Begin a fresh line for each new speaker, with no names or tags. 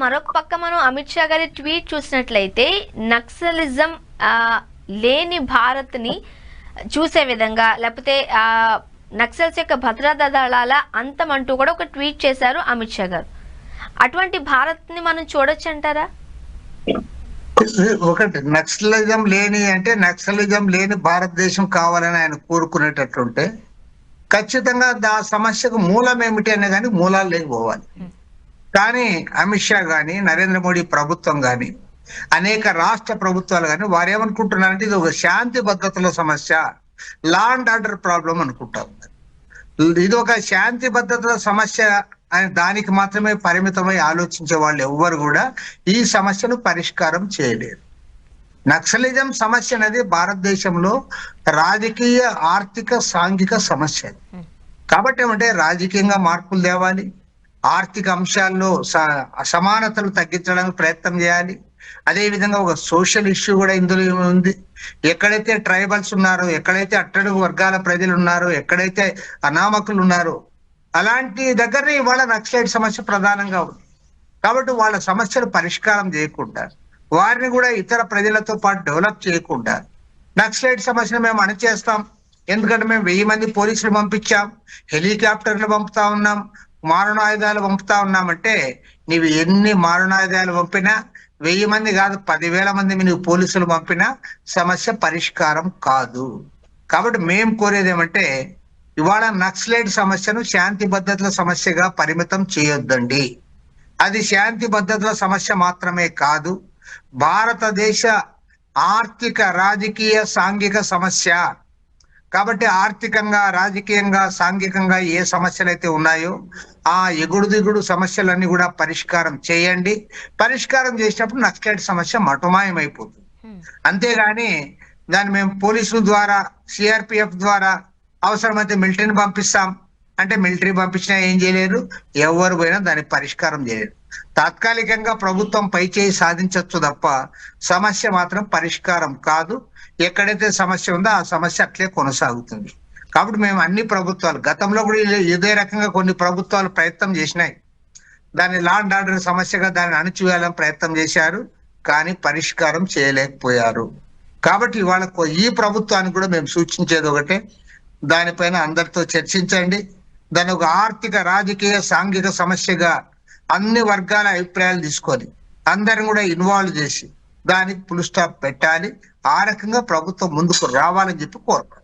మరొక పక్క మనం అమిత్ షా గారి ట్వీట్ చూసినట్లయితే నక్సలిజం లేని భారత్ ని చూసే విధంగా, లేకపోతే నక్సల్స్ యొక్క భద్రతా దళాల అంతం అంటూ కూడా ఒక ట్వీట్ చేశారు అమిత్ షా గారు. అటువంటి భారత్ ని మనం చూడొచ్చు అంటారా?
ఒకటి నక్సలిజం లేని అంటే నక్సలిజం లేని భారతదేశం కావాలని ఆయన కోరుకునేటట్లుంటే ఖచ్చితంగా ఆ సమస్యకు మూలం ఏమిటి అనే కానీ మూలాలు లేకపోవాలి. కానీ అమిత్ షా గాని, నరేంద్ర మోడీ ప్రభుత్వం గాని, అనేక రాష్ట్ర ప్రభుత్వాలు కానీ వారు ఏమనుకుంటున్నారంటే ఇది ఒక శాంతి భద్రతల సమస్య, లా అండ్ ఆర్డర్ ప్రాబ్లం అనుకుంటారు. ఇది ఒక శాంతి భద్రతల సమస్య అని దానికి మాత్రమే పరిమితమై ఆలోచించే వాళ్ళు ఎవ్వరు కూడా ఈ సమస్యను పరిష్కారం చేయలేరు. నక్సలిజం సమస్య అనేది భారతదేశంలో రాజకీయ, ఆర్థిక, సాంఘిక సమస్య. కాబట్టి ఏమంటే రాజకీయంగా మార్పులు తేవాలి, ఆర్థిక అంశాల్లో అసమానతలు తగ్గించడానికి ప్రయత్నం చేయాలి. అదే విధంగా ఒక సోషల్ ఇష్యూ కూడా ఇందులో ఉంది. ఎక్కడైతే ట్రైబల్స్ ఉన్నారో, ఎక్కడైతే అట్టడుగు వర్గాల ప్రజలు ఉన్నారో, ఎక్కడైతే అనామకులు ఉన్నారో అలాంటి దగ్గరనే ఇవాళ నక్సలైట్ సమస్య ప్రధానంగా ఉంది. కాబట్టి వాళ్ళ సమస్యలు పరిష్కారం చేయకుండా, వారిని కూడా ఇతర ప్రజలతో పాటు డెవలప్ చేయకుండా నక్సలైట్ సమస్యను మేము అణచేస్తాం, ఎందుకంటే మేము 1000 మంది పోలీసులు పంపించాం, హెలికాప్టర్లు పంపుతా ఉన్నాం, మారణాయుధాలు పంపుతా ఉన్నామంటే నీవు ఎన్ని మారణాయుధాలు పంపినా 1000 మంది కాదు 10,000 మంది నువ్వు పోలీసులు పంపినా సమస్య పరిష్కారం కాదు. కాబట్టి మేము కోరేది ఏమంటే ఇవాళ నక్సలైట్ సమస్యను శాంతి భద్రతల సమస్యగా పరిమితం చేయొద్దండి. అది శాంతి భద్రతల సమస్య మాత్రమే కాదు, భారతదేశ ఆర్థిక, రాజకీయ, సాంఘిక సమస్య. కాబట్టి ఆర్థికంగా, రాజకీయంగా, సాంఘికంగా ఏ సమస్యలు అయితే ఉన్నాయో ఆ ఎగుడు దిగుడు సమస్యలన్నీ కూడా పరిష్కారం చేయండి. పరిష్కారం చేసినప్పుడు నక్సలైట్ సమస్య మటుమాయం అయిపోతుంది. అంతేగాని దాన్ని మేము పోలీసుల ద్వారా, సిఆర్పిఎఫ్ ద్వారా, అవసరమైతే మిలిటరీని పంపిస్తాం అంటే మిలిటరీ పంపించినా ఏం చేయలేరు, ఎవరు పోయినా దాన్ని పరిష్కారం చేయలేరు. తాత్కాలికంగా ప్రభుత్వం పైచేయి సాధించవచ్చు తప్ప సమస్య మాత్రం పరిష్కారం కాదు. ఎక్కడైతే సమస్య ఉందో ఆ సమస్య అట్లే కొనసాగుతుంది. కాబట్టి మేము అన్ని ప్రభుత్వాలు, గతంలో కూడా ఇదే రకంగా కొన్ని ప్రభుత్వాలు ప్రయత్నం చేసినాయి, దాన్ని లా అండ్ ఆర్డర్ సమస్యగా దాన్ని అణచివేయాలని ప్రయత్నం చేశారు, కానీ పరిష్కారం చేయలేకపోయారు. కాబట్టి ఇవాళ ఈ ప్రభుత్వానికి కూడా మేము సూచించేది ఒకటే, దానిపైన అందరితో చర్చించండి. దాని ఒక ఆర్థిక, రాజకీయ, సాంఘిక సమస్యగా అన్ని వర్గాల అభిప్రాయాలు తీసుకొని అందరం కూడా ఇన్వాల్వ్ చేసి దానికి ఫుల్ స్టాప్ పెట్టాలి. ఆ రకంగా ప్రభుత్వం ముందుకు రావాలని చెప్పి కోరుకుంటున్నాం.